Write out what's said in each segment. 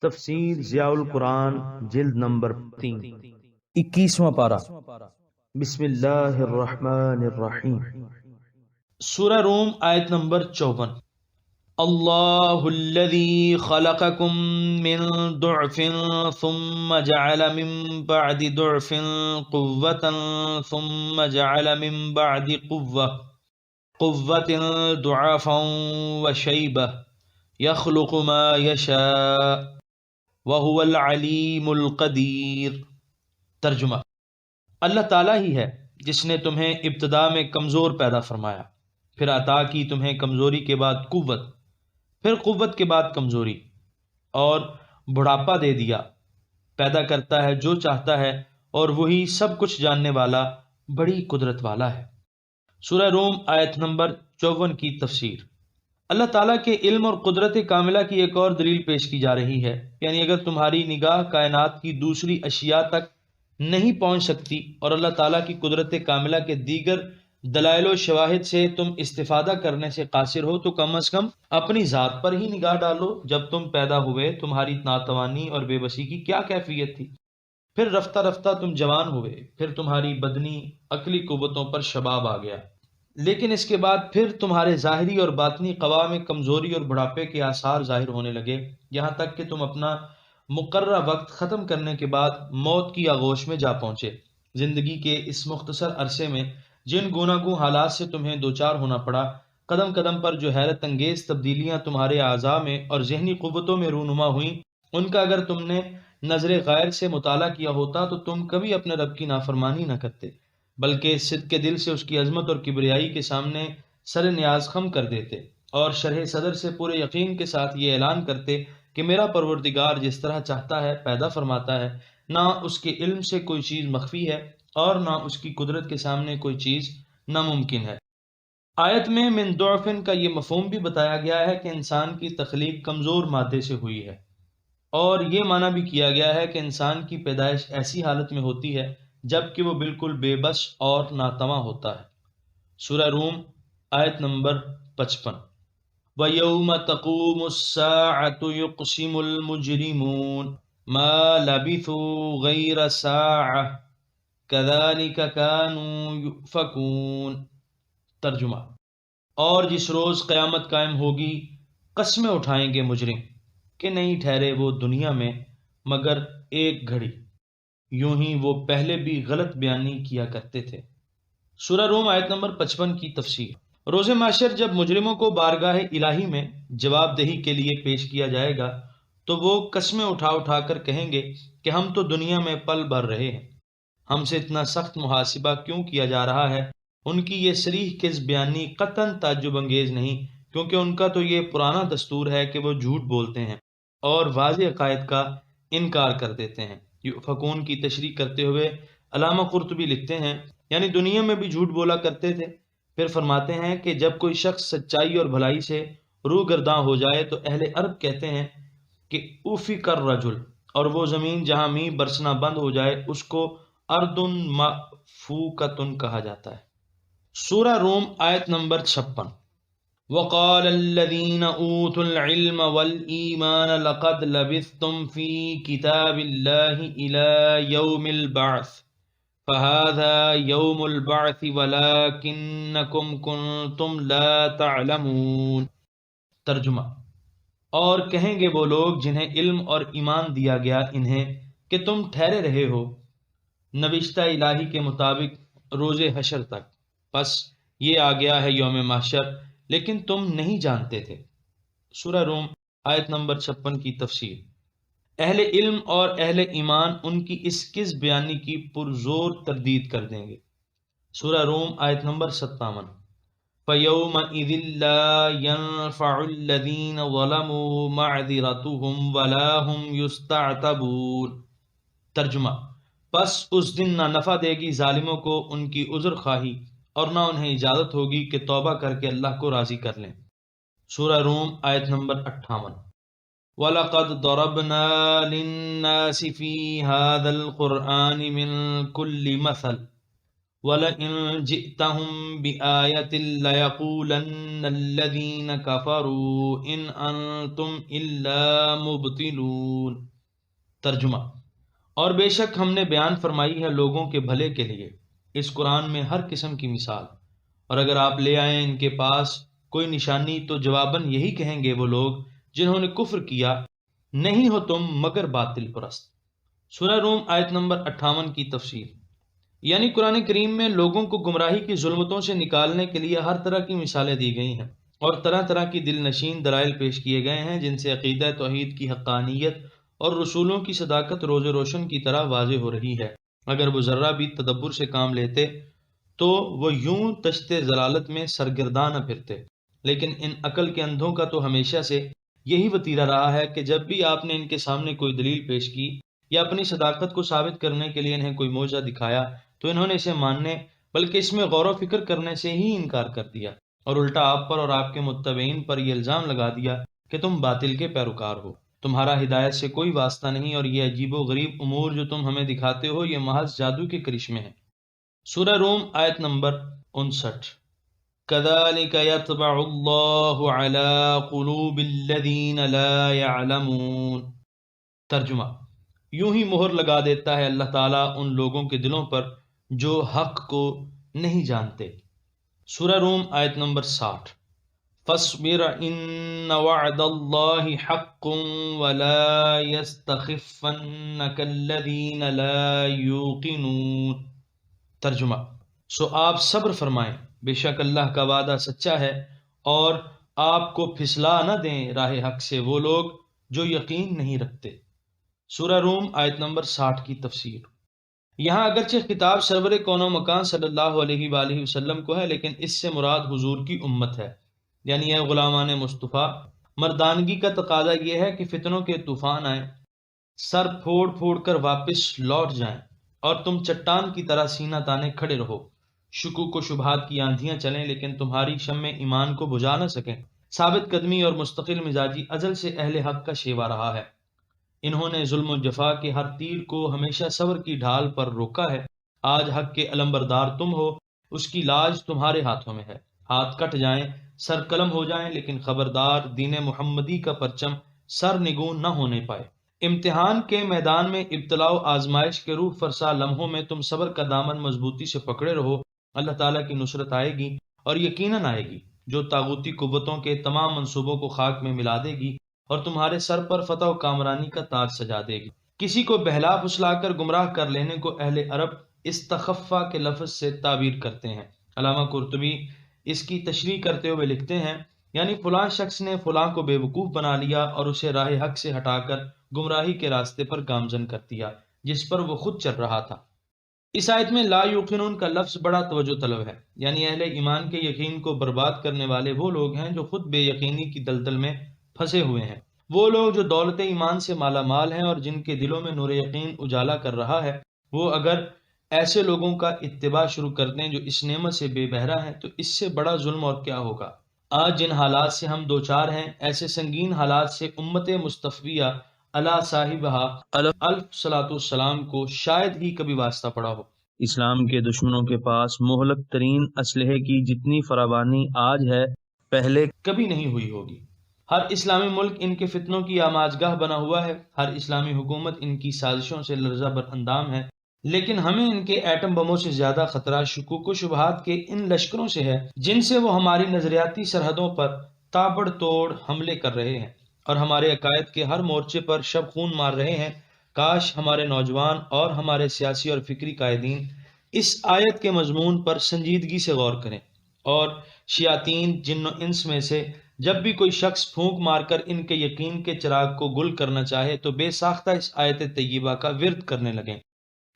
تفسیر ضیاء القرآن جلد نمبر 3 21واں پارہ۔ بسم اللہ الرحمن الرحیم۔ سورہ روم آیت نمبر 54۔ اللہ الذی خلقکم من ضعف ثم جعل من بعد ضعف قوة ثم جعل من بعد قوة ضعفا وشیبہ یخلق ما یشاء وَهُوَ الْعَلِيمُ الْقَدِيرُ۔ ترجمہ: اللہ تعالیٰ ہی ہے جس نے تمہیں ابتدا میں کمزور پیدا فرمایا، پھر عطا کی تمہیں کمزوری کے بعد قوت، پھر قوت کے بعد کمزوری اور بڑھاپا دے دیا۔ پیدا کرتا ہے جو چاہتا ہے اور وہی سب کچھ جاننے والا، بڑی قدرت والا ہے۔ سورہ روم آیت نمبر 54 کی تفسیر۔ اللہ تعالیٰ کے علم اور قدرت کاملہ کی ایک اور دلیل پیش کی جا رہی ہے، یعنی اگر تمہاری نگاہ کائنات کی دوسری اشیاء تک نہیں پہنچ سکتی اور اللہ تعالیٰ کی قدرت کاملہ کے دیگر دلائل و شواہد سے تم استفادہ کرنے سے قاصر ہو تو کم از کم اپنی ذات پر ہی نگاہ ڈالو۔ جب تم پیدا ہوئے تمہاری ناتوانی اور بے بسی کی کیا کیفیت تھی، پھر رفتہ رفتہ تم جوان ہوئے، پھر تمہاری بدنی عقلی قوتوں پر شباب آ گیا، لیکن اس کے بعد پھر تمہارے ظاہری اور باطنی قوا میں کمزوری اور بڑھاپے کے آثار ظاہر ہونے لگے، یہاں تک کہ تم اپنا مقررہ وقت ختم کرنے کے بعد موت کی آغوش میں جا پہنچے۔ زندگی کے اس مختصر عرصے میں جن گوناگوں حالات سے تمہیں دوچار ہونا پڑا، قدم قدم پر جو حیرت انگیز تبدیلیاں تمہارے اعضاء میں اور ذہنی قوتوں میں رونما ہوئیں، ان کا اگر تم نے نظر غیر سے مطالعہ کیا ہوتا تو تم کبھی اپنے رب کی نافرمانی نہ کرتے، بلکہ صدق کے دل سے اس کی عظمت اور کبریائی کے سامنے سر نیاز خم کر دیتے اور شرح صدر سے پورے یقین کے ساتھ یہ اعلان کرتے کہ میرا پروردگار جس طرح چاہتا ہے پیدا فرماتا ہے، نہ اس کے علم سے کوئی چیز مخفی ہے اور نہ اس کی قدرت کے سامنے کوئی چیز ناممکن ہے۔ آیت میں من ضعف کا یہ مفہوم بھی بتایا گیا ہے کہ انسان کی تخلیق کمزور مادے سے ہوئی ہے، اور یہ معنی بھی کیا گیا ہے کہ انسان کی پیدائش ایسی حالت میں ہوتی ہے جب کہ وہ بالکل بے بس اور ناتواں ہوتا ہے۔ سورہ روم آیت نمبر 55۔ وَيَوْمَ تَقُومُ السَّاعَةُ يُقْسِمُ الْمُجْرِمُونَ مَا لَبِثُوا غَيْرَ سَاعَةٍ كَذَلِكَ كَانُوا يُؤْفَكُونَ۔ ترجمہ: اور جس روز قیامت قائم ہوگی قسمیں اٹھائیں گے مجرم کہ نہیں ٹھہرے وہ دنیا میں مگر ایک گھڑی، یوں ہی وہ پہلے بھی غلط بیانی کیا کرتے تھے۔ سورہ روم آیت نمبر 55 کی تفسیر۔ روز محشر جب مجرموں کو بارگاہ الہی میں جواب دہی کے لیے پیش کیا جائے گا تو وہ قسمیں اٹھا اٹھا کر کہیں گے کہ ہم تو دنیا میں پل بھر رہے ہیں، ہم سے اتنا سخت محاسبہ کیوں کیا جا رہا ہے۔ ان کی یہ صریح کذب بیانی قطعاً تعجب انگیز نہیں، کیونکہ ان کا تو یہ پرانا دستور ہے کہ وہ جھوٹ بولتے ہیں اور واضح عقائد کا انکار کر دیتے ہیں۔ یؤفکون کی تشریح کرتے ہوئے علامہ قرطبی لکھتے ہیں، یعنی دنیا میں بھی جھوٹ بولا کرتے تھے۔ پھر فرماتے ہیں کہ جب کوئی شخص سچائی اور بھلائی سے روگرداں ہو جائے تو اہل عرب کہتے ہیں کہ اوفک الرجل، اور وہ زمین جہاں می برسنا بند ہو جائے اس کو ارض مفوکۃ کہا جاتا ہے۔ سورہ روم آیت نمبر 56۔ وقال الذين اوتوا العلم والايمان لقد لبثتم في كتاب الله الى يوم البعث فهذا يوم البعث ولكنكم كنتم لا تعلمون۔ ترجمہ: اور کہیں گے وہ لوگ جنہیں علم اور ایمان دیا گیا انہیں کہ تم ٹھہرے رہے ہو نوشتہ الہی کے مطابق روز حشر تک، پس یہ آ گیا ہے یوم محشر لیکن تم نہیں جانتے تھے۔ سورہ روم آیت نمبر 56 کی تفسیر۔ اہل علم اور اہل ایمان ان کی اس کذب بیانی کی پرزور تردید کر دیں گے۔ سورہ روم آیت نمبر 57۔ فَيَوْمَئِذٍ لَا يَنفَعُ الَّذِينَ ظَلَمُوا مَعْذِرَتُهُمْ وَلَا هُمْ يُسْتَعْتَبُونَ۔ ترجمہ: پس اس دن نہ نفع دے گی ظالموں کو ان کی عذر خواہی اور نہ انہیں اجازت ہوگی کہ توبہ کر کے اللہ کو راضی کر لیں۔ سورہ روم آیت نمبر 58۔ وَلَقَدْ ضَرَبْنَا لِلنَّاسِ فِي هَذَا الْقُرْآنِ مِنْ كُلِّ مَثَلٍ وَلَئِن جِئْتَهُم بِآيَةٍ لَيَقُولَنَّ الَّذِينَ كَفَرُوا إِنْ أَنْتُمْ إِلَّا مُبْطِلُونَ۔ ترجمہ: اور بے شک ہم نے بیان فرمائی ہے لوگوں کے بھلے کے لیے اس قرآن میں ہر قسم کی مثال، اور اگر آپ لے آئیں ان کے پاس کوئی نشانی تو جواباً یہی کہیں گے وہ لوگ جنہوں نے کفر کیا، نہیں ہو تم مگر باطل پرست۔ سورہ روم آیت نمبر 58 کی تفسیر۔ یعنی قرآن کریم میں لوگوں کو گمراہی کی ظلمتوں سے نکالنے کے لیے ہر طرح کی مثالیں دی گئی ہیں اور طرح طرح کی دل نشین دلائل پیش کیے گئے ہیں جن سے عقیدہ توحید کی حقانیت اور رسولوں کی صداقت روز روشن کی طرح واضح ہو رہی ہے۔ اگر وہ ذرہ بھی تدبر سے کام لیتے تو وہ یوں تشتے ضلالت میں سرگرداں نہ پھرتے، لیکن ان عقل کے اندھوں کا تو ہمیشہ سے یہی وتیرہ رہا ہے کہ جب بھی آپ نے ان کے سامنے کوئی دلیل پیش کی یا اپنی صداقت کو ثابت کرنے کے لیے انہیں کوئی معجزہ دکھایا تو انہوں نے اسے ماننے بلکہ اس میں غور و فکر کرنے سے ہی انکار کر دیا، اور الٹا آپ پر اور آپ کے متبعین پر یہ الزام لگا دیا کہ تم باطل کے پیروکار ہو، تمہارا ہدایت سے کوئی واسطہ نہیں، اور یہ عجیب و غریب امور جو تم ہمیں دکھاتے ہو یہ محض جادو کے کرشمے ہیں۔ سورہ روم آیت نمبر 59۔ كَذَلِكَ يَطْبَعُ اللَّهُ عَلَى قُلُوبِ الَّذِينَ لَا يَعْلَمُونَ۔ ترجمہ: یوں ہی مہر لگا دیتا ہے اللہ تعالیٰ ان لوگوں کے دلوں پر جو حق کو نہیں جانتے۔ سورہ روم آیت نمبر 60۔ فَاصْبِرْ إِنَّ وَعْدَ اللَّهِ حَقٌّ وَلَا يَسْتَخِفَّنَّكَ الَّذِينَ لَا يُوقِنُونَ۔ ترجمہ: سو آپ صبر فرمائیں، بے شک اللہ کا وعدہ سچا ہے، اور آپ کو پھسلا نہ دیں راہ حق سے وہ لوگ جو یقین نہیں رکھتے۔ سورہ روم آیت نمبر 60 کی تفسیر۔ یہاں اگرچہ خطاب سرور کون و مکان صلی اللہ علیہ وآلہ وسلم کو ہے، لیکن اس سے مراد حضور کی امت ہے، یعنی اے غلامان مصطفیٰ، مردانگی کا تقاضا یہ ہے کہ فتنوں کے طوفان آئیں، سر پھوڑ پھوڑ کر واپس لوٹ جائیں، اور تم چٹان کی طرح سینہ تانے کھڑے رہو، شکوک و شبہات کی آندھیاں چلیں لیکن تمہاری شمع ایمان کو بجھا نہ سکیں۔ ثابت قدمی اور مستقل مزاجی ازل سے اہل حق کا شیوا رہا ہے، انہوں نے ظلم و جفا کے ہر تیر کو ہمیشہ صبر کی ڈھال پر روکا ہے۔ آج حق کے علمبردار تم ہو، اس کی لاج تمہارے ہاتھوں میں ہے، ہاتھ کٹ جائیں، سر قلم ہو جائیں، لیکن خبردار دین محمدی کا پرچم سر نگوں نہ ہونے پائے۔ امتحان کے میدان میں ابتلاء و آزمائش کے روح فرسا لمحوں میں تم صبر کا دامن مضبوطی سے پکڑے رہو، اللہ تعالیٰ کی نصرت آئے گی، اور یقیناً آئے گی، جو طاغوتی قوتوں کے تمام منصوبوں کو خاک میں ملا دے گی اور تمہارے سر پر فتح و کامرانی کا تاج سجا دے گی۔ کسی کو بہلا پھسلا کر گمراہ کر لینے کو اہل عرب استخفا کے لفظ سے تعبیر کرتے ہیں۔ علامہ قرطبی اس کی تشریح کرتے ہوئے لکھتے ہیں، یعنی فلاں شخص نے فلاں کو بے وقوف بنا لیا اور اسے راہ حق سے ہٹا کر گمراہی کے راستے پر گامزن کر دیا جس پر وہ خود چل رہا تھا۔ اس آیت میں لا یوقنون کا لفظ بڑا توجہ طلب ہے، یعنی اہل ایمان کے یقین کو برباد کرنے والے وہ لوگ ہیں جو خود بے یقینی کی دلدل میں پھنسے ہوئے ہیں، وہ لوگ جو دولت ایمان سے مالا مال ہیں اور جن کے دلوں میں نور یقین اجالا کر رہا ہے، وہ اگر ایسے لوگوں کا اتباع شروع کر دیں جو اس نعمت سے بے بہرہ ہیں تو اس سے بڑا ظلم اور کیا ہوگا۔ آج جن حالات سے ہم دوچار ہیں، ایسے سنگین حالات سے امت مصطفیہ علی صاحبہ الف صلاۃ والسلام کو شاید ہی کبھی واسطہ پڑا ہو۔ اسلام کے دشمنوں کے پاس مہلک ترین اسلحے کی جتنی فراوانی آج ہے، پہلے کبھی نہیں ہوئی ہوگی۔ ہر اسلامی ملک ان کے فتنوں کی آماجگاہ بنا ہوا ہے، ہر اسلامی حکومت ان کی سازشوں سے لرزہ بر اندام ہے، لیکن ہمیں ان کے ایٹم بموں سے زیادہ خطرہ شکوک و شبہات کے ان لشکروں سے ہے جن سے وہ ہماری نظریاتی سرحدوں پر تابڑ توڑ حملے کر رہے ہیں اور ہمارے عقائد کے ہر مورچے پر شب خون مار رہے ہیں۔ کاش ہمارے نوجوان اور ہمارے سیاسی اور فکری قائدین اس آیت کے مضمون پر سنجیدگی سے غور کریں، اور شیاطین جن و انس میں سے جب بھی کوئی شخص پھونک مار کر ان کے یقین کے چراغ کو گل کرنا چاہے تو بے ساختہ اس آیت طیبہ کا ورد کرنے لگیں۔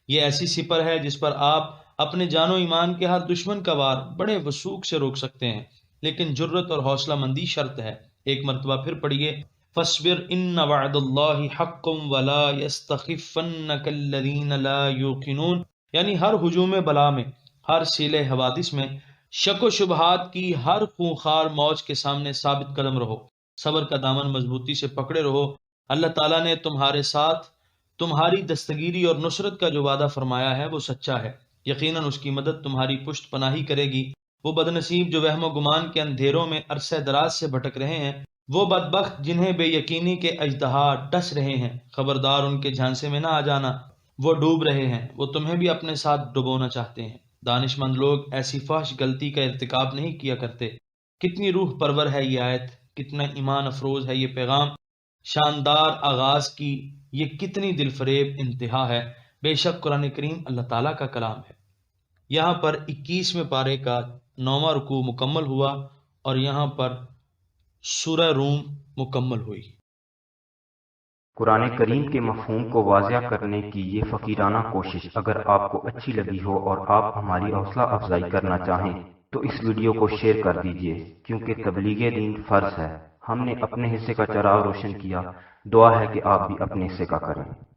یہ ایسی سپر ہے جس پر آپ اپنے جان و ایمان کے ہر دشمن کا وار بڑے وثوق سے روک سکتے ہیں، لیکن جرت اور حوصلہ مندی شرط ہے۔ ایک مرتبہ پھر پڑھیے، فَاصْبِرْ إِنَّ وَعْدَ اللَّهِ حَقٌّ وَلَا يَسْتَخِفَّنَّكَ الَّذِينَ لَا يُوقِنُونَ، یعنی ہر ہجوم بلا میں، ہر سیل حوادث میں، شک و شبہات کی ہر خونخوار موج کے سامنے ثابت قدم رہو، صبر کا دامن مضبوطی سے پکڑے رہو۔ اللہ تعالیٰ نے تمہارے ساتھ تمہاری دستگیری اور نصرت کا جو وعدہ فرمایا ہے وہ سچا ہے، یقیناً اس کی مدد تمہاری پشت پناہی کرے گی۔ وہ بدنصیب جو وہم و گمان کے اندھیروں میں عرصہ دراز سے بھٹک رہے ہیں، وہ بدبخت جنہیں بے یقینی کے اژدہا ڈس رہے ہیں، خبردار ان کے جھانسے میں نہ آ جانا، وہ ڈوب رہے ہیں، وہ تمہیں بھی اپنے ساتھ ڈبونا چاہتے ہیں۔ دانش مند لوگ ایسی فحش غلطی کا ارتکاب نہیں کیا کرتے۔ کتنی روح پرور ہے یہ آیت، کتنا ایمان افروز ہے یہ پیغام، شاندار آغاز کی یہ کتنی دل فریب انتہا ہے۔ بے شک قرآن کریم اللہ تعالیٰ کا کلام ہے۔ یہاں پر 21ویں پارے کا 9واں رکوع مکمل ہوا اور یہاں پر سورہ روم مکمل ہوئی۔ قرآن کریم کے مفہوم کو واضح کرنے کی یہ فقیرانہ کوشش اگر آپ کو اچھی لگی ہو اور آپ ہماری حوصلہ افزائی کرنا چاہیں تو اس ویڈیو کو شیئر کر دیجئے، کیونکہ تبلیغ دین فرض ہے۔ ہم نے اپنے حصے کا چراغ روشن کیا، دعا ہے کہ آپ بھی اپنے حصے کا کریں۔